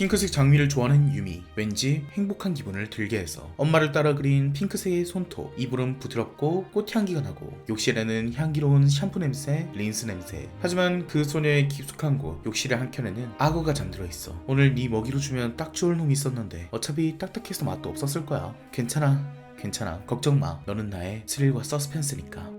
핑크색 장미를 좋아하는 유미, 왠지 행복한 기분을 들게 해서 엄마를 따라 그린 핑크색의 손톱, 이불은 부드럽고 꽃향기가 나고 욕실에는 향기로운 샴푸 냄새, 린스 냄새. 하지만 그 소녀의 깊숙한 곳, 욕실의 한켠에는 악어가 잠들어 있어. 오늘 네 먹이로 주면 딱 좋을 놈이 있었는데 어차피 딱딱해서 맛도 없었을 거야. 괜찮아. 걱정 마. 너는 나의 스릴과 서스펜스니까.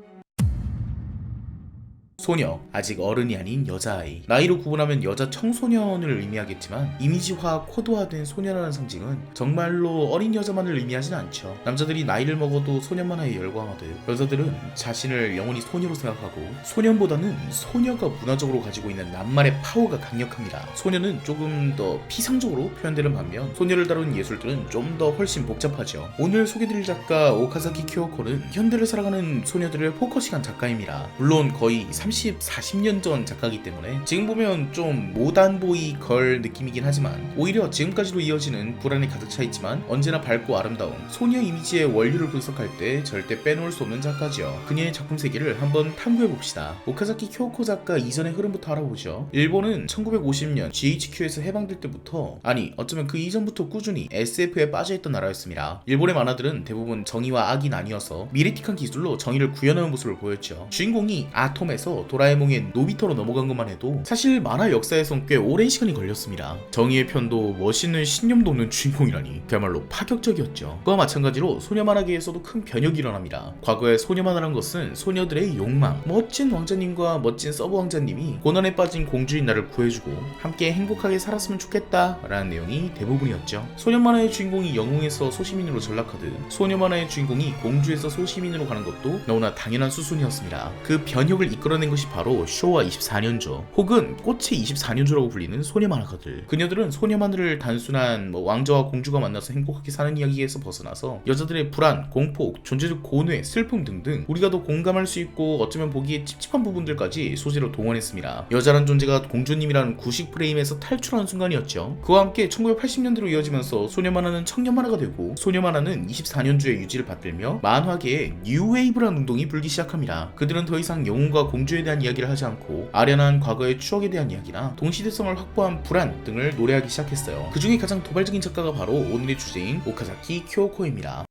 소녀, 아직 어른이 아닌 여자아이. 나이로 구분하면 여자 청소년을 의미하겠지만 이미지화, 코드화된 소녀라는 상징은 정말로 어린 여자만을 의미하진 않죠. 남자들이 나이를 먹어도 소년 만화에 열광하듯 여자들은 자신을 영원히 소녀로 생각하고 소년보다는 소녀가 문화적으로 가지고 있는 낱말의 파워가 강력합니다. 소녀는 조금 더 피상적으로 표현되는 반면 소녀를 다룬 예술들은 좀 더 훨씬 복잡하죠. 오늘 소개드릴 작가 오카자키 키요코는 현대를 살아가는 소녀들을 포커싱한 작가입니다. 물론 거의 40년 전 작가이기 때문에 지금 보면 좀 모단보이 걸 느낌이긴 하지만 오히려 지금까지도 이어지는 불안이 가득 차 있지만 언제나 밝고 아름다운 소녀 이미지의 원류를 분석할 때 절대 빼놓을 수 없는 작가죠. 그녀의 작품 세계를 한번 탐구해봅시다. 오카자키 키요코 작가 이전의 흐름부터 알아보죠. 일본은 1950년 GHQ에서 해방될 때부터, 아니 어쩌면 그 이전부터 꾸준히 SF에 빠져있던 나라였습니다. 일본의 만화들은 대부분 정의와 악이 나뉘어서 미래틱한 기술로 정의를 구현하는 모습을 보였죠. 주인공이 아톰에서 도라에몽의 노비터로 넘어간 것만 해도 사실 만화 역사에선 꽤 오랜 시간이 걸렸습니다. 정의의 편도 멋있는 신념도 없는 주인공이라니 그야말로 파격적이었죠. 그와 마찬가지로 소녀 만화계에서도 큰 변혁이 일어납니다. 과거의 소녀 만화란 것은 소녀들의 욕망, 멋진 왕자님과 멋진 서브 왕자님이 고난에 빠진 공주인 나를 구해주고 함께 행복하게 살았으면 좋겠다 라는 내용이 대부분이었죠. 소녀 만화의 주인공이 영웅에서 소시민으로 전락하듯 소녀 만화의 주인공이 공주에서 소시민으로 가는 것도 너무나 당연한 수순이었습니다. 그 변혁을 이끌어낸 것이 바로 쇼와 24년조 혹은 꽃의 24년조라고 불리는 소녀 만화가들. 그녀들은 소녀 만화를 단순한 왕자와 공주가 만나서 행복하게 사는 이야기에서 벗어나서 여자들의 불안, 공포, 존재적 고뇌, 슬픔 등등 우리가 더 공감할 수 있고 어쩌면 보기에 찝찝한 부분들까지 소재로 동원했습니다. 여자란 존재가 공주님이라는 구식 프레임에서 탈출하는 순간이었죠. 그와 함께 1980년대로 이어지면서 소녀 만화는 청년 만화가 되고 소녀 만화는 24년조의 유지를 받들며 만화계에 뉴웨이브라는 운동이 불기 시작합니다. 그들은 더 이상 영웅과 공주에 대한 이야기를 하지 않고 아련한 과거의 추억에 대한 이야기나 동시대성을 확보한 불안 등을 노래하기 시작했어요. 그 중에 가장 도발적인 작가가 바로 오늘의 주제인 오카자키 키요코입니다.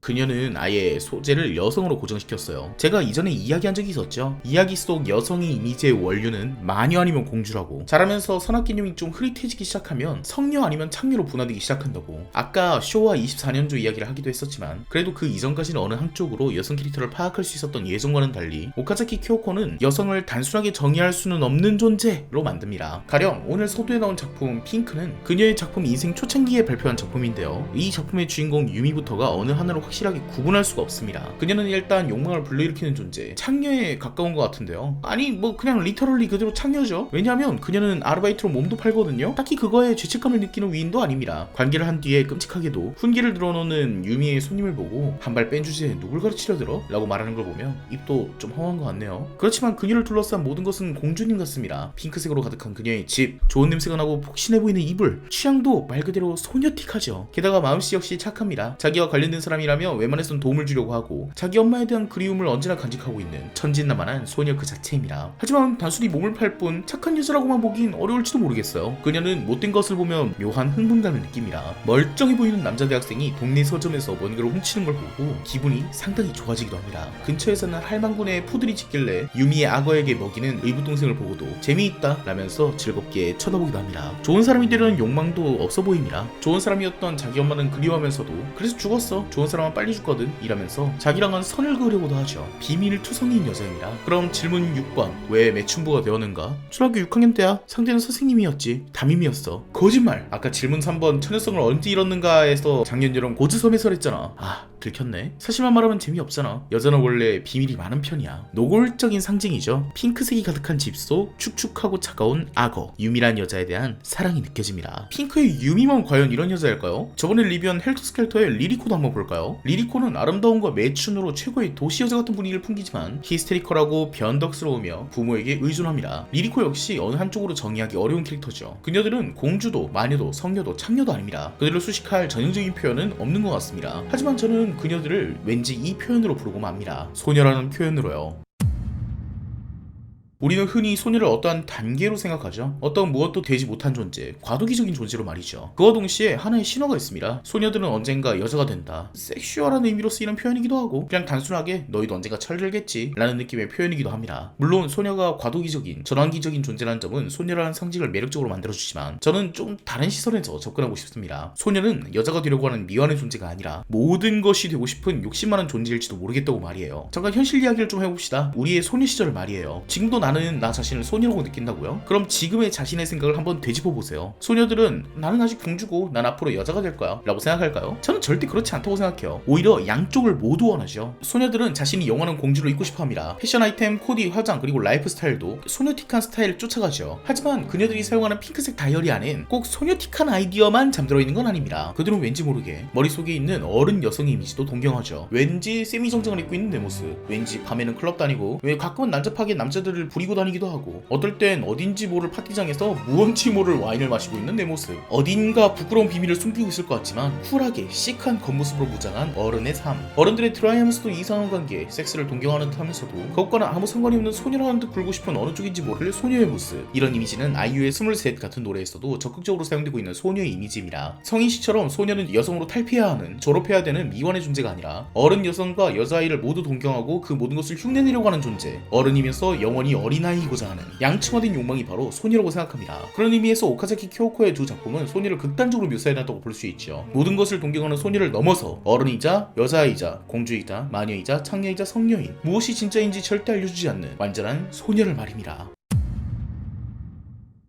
그녀는 아예 소재를 여성으로 고정시켰어요. 제가 이전에 이야기한 적이 있었죠. 이야기 속 여성의 이미지의 원류는 마녀 아니면 공주라고. 자라면서 선악 개념이 좀 흐릿해지기 시작하면 성녀 아니면 창녀로 분화되기 시작한다고. 아까 쇼와 24년조 이야기를 하기도 했었지만 그래도 그 이전까지는 어느 한쪽으로 여성 캐릭터를 파악할 수 있었던 예전과는 달리 오카자키 키요코는 여성을 단순하게 정의할 수는 없는 존재로 만듭니다. 가령 오늘 서두에 나온 작품 핑크는 그녀의 작품 인생 초창기에 발표한 작품인데요. 이 작품의 주인공 유미부터가 어느 하나로 확실하게 구분할 수가 없습니다. 그녀는 일단 욕망을 불러일으키는 존재, 창녀에 가까운 것 같은데요. 아니 그냥 리터럴리 그대로 창녀죠. 왜냐하면 그녀는 아르바이트로 몸도 팔거든요. 딱히 그거에 죄책감을 느끼는 위인도 아닙니다. 관계를 한 뒤에 끔찍하게도 훈계를 늘어놓는 유미의 손님을 보고 한 발 뺀 주제에 누굴 가르치려 들어? 라고 말하는 걸 보면 입도 좀 험한 것 같네요. 그렇지만 그녀를 둘러싼 모든 것은 공주님 같습니다. 핑크색으로 가득한 그녀의 집, 좋은 냄새가 나고 폭신해 보이는 이불, 취향도 말 그대로 소녀틱하죠. 게다가 마음씨 역시 착합니다. 자기와 관련된 사람이라면 웬만해선 도움을 주려고 하고 자기 엄마에 대한 그리움을 언제나 간직하고 있는 천진난만한 소녀 그 자체입니다. 하지만 단순히 몸을 팔 뿐 착한 여자라고만 보긴 어려울지도 모르겠어요. 그녀는 못된 것을 보면 묘한 흥분감을 느낍니다. 멀쩡해 보이는 남자 대학생이 동네 서점에서 뭔가를 훔치는 걸 보고 기분이 상당히 좋아지기도 합니다. 근처에서는 할망구네 푸들이 짖길래 유미의 악어에게 먹이는 의붓동생을 보고도 재미있다 라면서 즐겁게 쳐다보기도 합니다. 좋은 사람이 되려는 욕망도 없어 보입니다. 좋은 사람이었던 자기 엄마는 그리워하면서도 그래서 죽었어, 좋은 사람은 빨리 죽거든 이라면서 자기랑은 선을 그으려고도 하죠. 비밀투성이인 여자입니다. 그럼 질문 6번, 왜 매춘부가 되었는가? 초등학교 6학년 때야. 상대는 선생님이었지. 담임이었어. 거짓말. 아까 질문 3번, 처녀성을 언제 잃었는가에서 작년처럼 고즈섬에설했잖아. 들켰네. 사실만 말하면 재미없잖아. 여자는 원래 비밀이 많은 편이야. 노골적인 상징이죠. 핑크색이 가득한 집 속 축축하고 차가운 악어, 유미란 여자에 대한 사랑이 느껴집니다. 핑크의 유미만 과연 이런 여자일까요? 저번에 리뷰한 헬터스켈터의 리리코도 한번 볼까요? 리리코는 아름다움과 매춘으로 최고의 도시 여자 같은 분위기를 풍기지만 히스테리컬하고 변덕스러우며 부모에게 의존합니다. 리리코 역시 어느 한쪽으로 정의하기 어려운 캐릭터죠. 그녀들은 공주도 마녀도 성녀도 창녀도 아닙니다. 그들을 수식할 전형적인 표현은 없는 것 같습니다. 하지만 저는 그녀들을 왠지 이 표현으로 부르고 맙니다. 소녀라는 표현으로요. 우리는 흔히 소녀를 어떠한 단계로 생각하죠. 어떤 무엇도 되지 못한 존재, 과도기적인 존재로 말이죠. 그와 동시에 하나의 신호가 있습니다. 소녀들은 언젠가 여자가 된다. 섹슈얼한 의미로 쓰이는 표현이기도 하고 그냥 단순하게 너희도 언젠가 철들겠지 라는 느낌의 표현이기도 합니다. 물론 소녀가 과도기적인, 전환기적인 존재라는 점은 소녀라는 상징을 매력적으로 만들어주지만 저는 좀 다른 시선에서 접근하고 싶습니다. 소녀는 여자가 되려고 하는 미완의 존재가 아니라 모든 것이 되고 싶은 욕심 많은 존재일지도 모르겠다고 말이에요. 잠깐 현실 이야기를 좀 해봅시다. 우리의 소녀 시절 말이에요. 지금도 나는 나 자신을 소녀라고 느낀다고요? 그럼 지금의 자신의 생각을 한번 되짚어보세요. 소녀들은 나는 아직 공주고 난 앞으로 여자가 될 거야 라고 생각할까요? 저는 절대 그렇지 않다고 생각해요. 오히려 양쪽을 모두 원하죠. 소녀들은 자신이 영원한 공주로 있고 싶어합니다. 패션 아이템, 코디, 화장, 그리고 라이프 스타일도 소녀틱한 스타일을 쫓아가죠. 하지만 그녀들이 사용하는 핑크색 다이어리 안엔 꼭 소녀틱한 아이디어만 잠들어 있는 건 아닙니다. 그들은 왠지 모르게 머릿속에 있는 어른 여성의 이미지도 동경하죠. 왠지 세미정장을 입고 있는 내 모습, 왠지 밤에는 클럽 다니고, 왜 가끔은 난잡하게 남자들을 부리고 다니기도 하고, 어떨 땐 어딘지 모를 파티장에서 무언지 모를 와인을 마시고 있는 내 모습, 어딘가 부끄러운 비밀을 숨기고 있을 것 같지만 쿨하게 시크한 겉모습으로 무장한 어른의 삶. 어른들의 드라이하면서도 이상한 관계, 섹스를 동경하는 듯 하면서도 그것과는 아무 상관이 없는 소녀라는 듯 굴고 싶은 어느 쪽인지 모를 소녀의 모습. 이런 이미지는 아이유의 23 같은 노래에서도 적극적으로 사용되고 있는 소녀의 이미지입니다. 성인 씨처럼 소녀는 여성으로 탈피해야 하는, 졸업해야 되는 미완의 존재가 아니라 어른 여성과 여자아이를 모두 동경하고 그 모든 것을 흉내내려고 하는 존재, 어른이면서 영원히 어린아이이고자 하는 양층화된 욕망이 바로 소녀라고 생각합니다. 그런 의미에서 오카자키 키오코의 두 작품은 소녀를 극단적으로 묘사해놨다고 볼 수 있죠. 모든 것을 동경하는 소녀를 넘어서 어른이자 여자아이자 공주이자 마녀이자 창녀이자 성녀인, 무엇이 진짜인지 절대 알려주지 않는 완전한 소녀를 말입니다.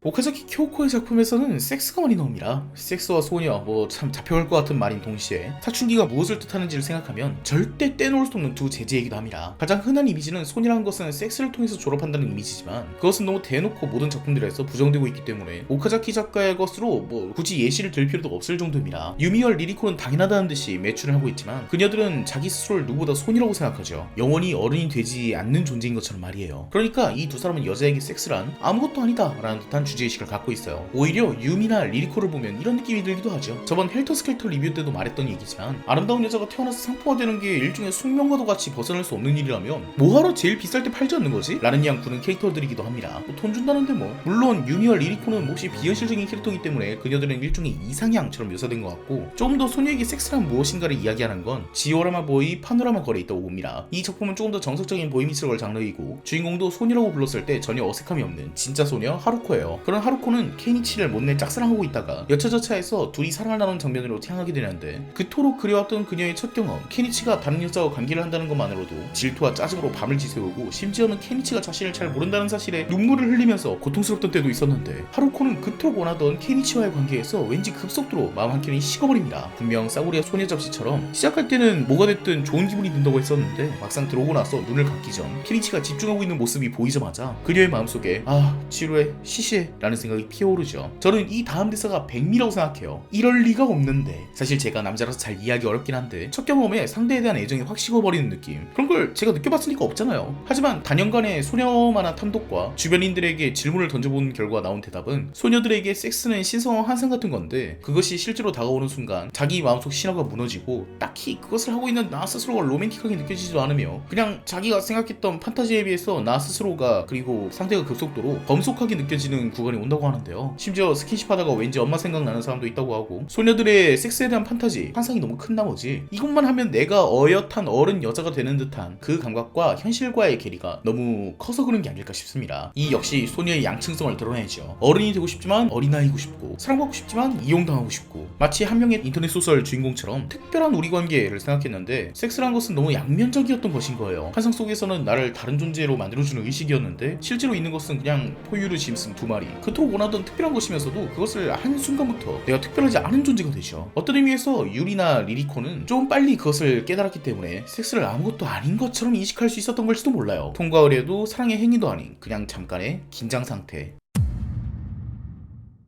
오카자키 쿄코의 작품에서는 섹스가 많이 나옵니다. 섹스와 소녀, 참 잡혀갈 것 같은 말인 동시에 사춘기가 무엇을 뜻하는지를 생각하면 절대 떼놓을 수 없는 두 제재이기도 합니다. 가장 흔한 이미지는 소녀라는 것은 섹스를 통해서 졸업한다는 이미지지만 그것은 너무 대놓고 모든 작품들에서 부정되고 있기 때문에 오카자키 작가의 것으로 굳이 예시를 들 필요도 없을 정도입니다. 유미와 리리코는 당연하다는 듯이 매출을 하고 있지만 그녀들은 자기 스스로를 누구보다 소녀라고 생각하죠. 영원히 어른이 되지 않는 존재인 것처럼 말이에요. 그러니까 이 두 사람은 여자에게 섹스란 아무것도 아니다 라는 듯한 주제의식을 갖고 있어요. 오히려 유미나 리리코를 보면 이런 느낌이 들기도 하죠. 저번 헬터스켈터 리뷰 때도 말했던 얘기지만 아름다운 여자가 태어나서 상품화되는 게 일종의 숙명과도 같이 벗어날 수 없는 일이라면 뭐하러 제일 비쌀 때 팔지 않는 거지? 라는 양 구는 캐릭터들이기도 합니다. 돈 준다는데 뭐. 물론 유미와 리리코는 몹시 비현실적인 캐릭터이기 때문에 그녀들은 일종의 이상향처럼 묘사된 것 같고 조금 더 소녀에게 섹스란 무엇인가를 이야기하는 건 지오라마 보이 파노라마 거리에 있다고 봅니다. 이 작품은 조금 더 정석적인 보이미스러울 장르이고 주인공도 소녀라고 불렀을 때 전혀 어색함이 없는 진짜 소녀 하루코예요. 그런 하루코는 케니치를 못내 짝사랑하고 있다가 여차저차해서 둘이 사랑을 나눈 장면으로 태어나게 되는데 그토록 그려왔던 그녀의 첫 경험, 케니치가 다른 여자와 관계를 한다는 것만으로도 질투와 짜증으로 밤을 지새우고 심지어는 케니치가 자신을 잘 모른다는 사실에 눈물을 흘리면서 고통스럽던 때도 있었는데 하루코는 그토록 원하던 케니치와의 관계에서 왠지 급속도로 마음 한켠이 식어버립니다. 분명 싸구리와 소녀 잡지처럼 시작할 때는 뭐가 됐든 좋은 기분이 든다고 했었는데 막상 들어오고 나서 눈을 감기 전 케니치가 집중하고 있는 모습이 보이자마자 그녀의 마음속에 지루해, 시시해 라는 생각이 피어오르죠. 저는 이 다음 대사가 백미라고 생각해요. 이럴 리가 없는데. 사실 제가 남자라서 잘 이해하기 어렵긴 한데 첫 경험에 상대에 대한 애정이 확 식어버리는 느낌, 그런 걸 제가 느껴봤으니까 없잖아요. 하지만 단연간의 소녀만한 탐독과 주변인들에게 질문을 던져본 결과 나온 대답은 소녀들에게 섹스는 신성한 환상 같은 건데 그것이 실제로 다가오는 순간 자기 마음속 신화가 무너지고 딱히 그것을 하고 있는 나 스스로가 로맨틱하게 느껴지지도 않으며 그냥 자기가 생각했던 판타지에 비해서 나 스스로가 그리고 상대가 급속도로 검속하게 느껴지는 구간이 온다고 하는데요. 심지어 스킨십 하다가 왠지 엄마 생각나는 사람도 있다고 하고 소녀들의 섹스에 대한 판타지 환상이 너무 큰 나머지 이것만 하면 내가 어엿한 어른 여자가 되는 듯한 그 감각과 현실과의 괴리가 너무 커서 그런 게 아닐까 싶습니다. 이 역시 소녀의 양층성을 드러내죠. 어른이 되고 싶지만 어린아이고 싶고 사랑받고 싶지만 이용당하고 싶고 마치 한 명의 인터넷 소설 주인공처럼 특별한 우리 관계를 생각했는데 섹스란 것은 너무 양면적이었던 것인 거예요. 환상 속에서는 나를 다른 존재로 만들어주는 의식이었는데 실제로 있는 것은 그냥 포유류 짐승 두 마리, 그토록 원하던 특별한 것이면서도 그것을 한순간부터 내가 특별하지 않은 존재가 되죠. 어떤 의미에서 유리나 리리코는 좀 빨리 그것을 깨달았기 때문에 섹스를 아무것도 아닌 것처럼 인식할 수 있었던 걸지도 몰라요. 통과 의례도 사랑의 행위도 아닌 그냥 잠깐의 긴장 상태.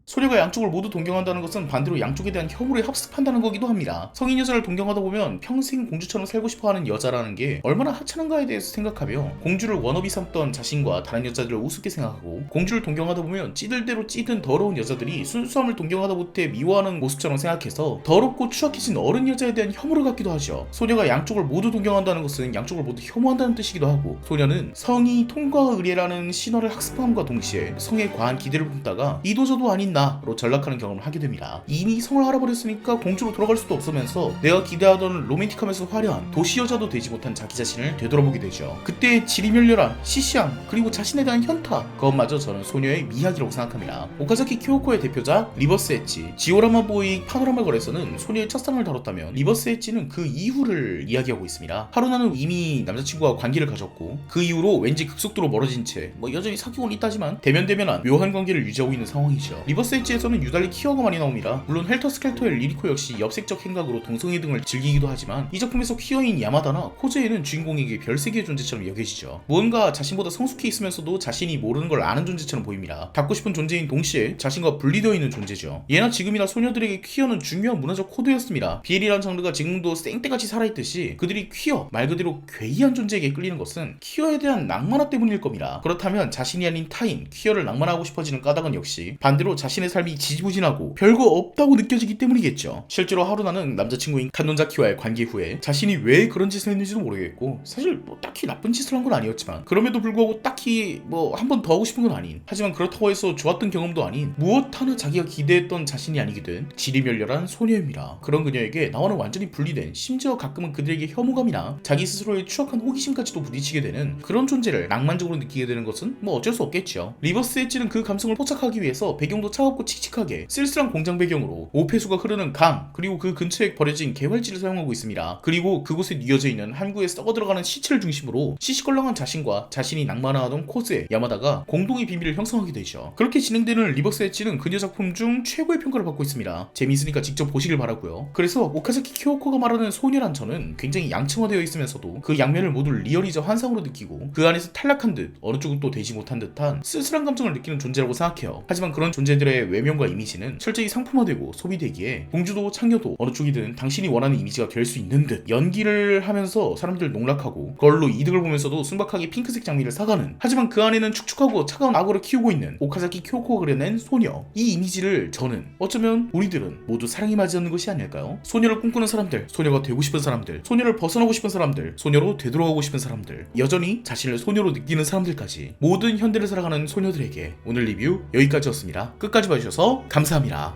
소녀가 양쪽을 모두 동경한다는 것은 반대로 양쪽에 대한 혐오를 합습한다는 거기도 합니다. 성인 여자를 동경하다 보면 평생 공주처럼 살고 싶어하는 여자라는 게 얼마나 하찮은가에 대해서 생각하며 공주를 워너비 삼던 자신과 다른 여자들을 우습게 생각하고 공주를 동경하다 보면 찌들대로 찌든 더러운 여자들이 순수함을 동경하다 못해 미워하는 모습처럼 생각해서 더럽고 추악해진 어른 여자에 대한 혐오를 갖기도 하죠. 소녀가 양쪽을 모두 동경한다는 것은 양쪽을 모두 혐오한다는 뜻이기도 하고 소녀는 성이 통과 의례라는 신화를 학습함과 동시에 성에 과한 기대를 품다가 이도저도 아닌 나로 전락하는 경험을 하게 됩니다. 이미 성을 알아버렸으니까 공주로 돌아갈 수도 없으면서 내가 기대하던 로맨틱하면서 화려한 도시 여자도 되지 못한 자기 자신을 되돌아보게 되죠. 그때 지리멸렬한 시시함 그리고 자신에 대한 현타 그것마저 저는 소녀의 미학이라고 생각합니다. 오카자키 키오코의 대표작 리버스 엣지 지오라마 보이 파노라마 걸에서는 소녀의 첫사랑을 다뤘다면 리버스 엣지는 그 이후를 이야기하고 있습니다. 하루나는 이미 남자친구와 관계를 가졌고 그 이후로 왠지 급속도로 멀어진 채 여전히 사귀고는 있다지만 대면대면한 묘한 관계를 유지하고 있는 상황이죠. 리버스 엣지에서는 유달리 키어가 많이 나옵니다. 물론 헬터 스켈터의 리리코 역시 엽색적 행각으로 동성애 등을 즐기기도 하지만 이 작품에서 퀴어인 야마다나 코즈에는 주인공에게 별세계의 존재처럼 여겨지죠. 무언가 자신보다 성숙해 있으면서도 자신이 모르는 걸 아는 존재처럼 보입니다. 닮고 싶은 존재인 동시에 자신과 분리되어 있는 존재죠. 예나 지금이나 소녀들에게 퀴어는 중요한 문화적 코드였습니다. BL이라는 장르가 지금도 생떼같이 살아있듯이 그들이 퀴어 말 그대로 괴이한 존재에게 끌리는 것은 퀴어에 대한 낭만화 때문일 겁니다. 그렇다면 자신이 아닌 타인 퀴어를 낭만하고 싶어지는 까닭은 역시 반대로 자신의 삶이 지지부진하고 별거 없다고 느껴지기 때문이겠죠. 실제로 하루나는 남자친구인 칸논자키와의 관계 후에 자신이 왜 그런 짓을 했는지도 모르겠고 사실 딱히 나쁜 짓을 한 건 아니었지만 그럼에도 불구하고 딱히 한 번 더 하고 싶은 건 아닌 하지만 그렇다고 해서 좋았던 경험도 아닌 무엇 하나 자기가 기대했던 자신이 아니게 된 지리멸렬한 소녀입니다. 그런 그녀에게 나와는 완전히 분리된 심지어 가끔은 그들에게 혐오감이나 자기 스스로의 추악한 호기심까지도 부딪히게 되는 그런 존재를 낭만적으로 느끼게 되는 것은 어쩔 수 없겠죠. 리버스 엣지는 그 감성을 포착하기 위해서 배경도 차갑고 칙칙하게 쓸쓸한 공장 배경으로 오폐수가 흐르는 강 그리고 그 근처에 버려진 개활지를 사용하고 있습니다. 그리고 그곳에 뉘어져 있는 항구에 썩어들어가는 시체를 중심으로 시시껄렁한 자신과 자신이 낭만화하던 코스의 야마다가 공동의 비밀을 형성하게 되죠. 그렇게 진행되는 리버스 엣지는 그녀 작품 중 최고의 평가를 받고 있습니다. 재미있으니까 직접 보시길 바라고요. 그래서 오카자키 키오코가 말하는 소녀란 저는 굉장히 양층화되어 있으면서도 그 양면을 모두 리얼이자 환상으로 느끼고 그 안에서 탈락한 듯 어느 쪽은 또 되지 못한 듯한 쓸쓸한 감정을 느끼는 존재라고 생각해요. 하지만 그런 존재들의 외면과 이미지는 철저히 상품화되고 소비되기에 공주도 창녀도 어느 쪽이든 당신이 원하는 이미지가 될 수 있는 듯 연기를 하면서 사람들 농락하고 그걸로 이득을 보면서도 순박하게 핑크색 장미를 사가는 하지만 그 안에는 축축하고 차가운 악어를 키우고 있는 오카자키 키오코가 그려낸 소녀 이 이미지를 저는 어쩌면 우리들은 모두 사랑이 맞지 않는 것이 아닐까요? 소녀를 꿈꾸는 사람들, 소녀가 되고 싶은 사람들, 소녀를 벗어나고 싶은 사람들, 소녀로 되돌아가고 싶은 사람들 여전히 자신을 소녀로 느끼는 사람들까지 모든 현대를 살아가는 소녀들에게 오늘 리뷰 여기까지였습니다. 끝까지 봐주셔서 감사합니다.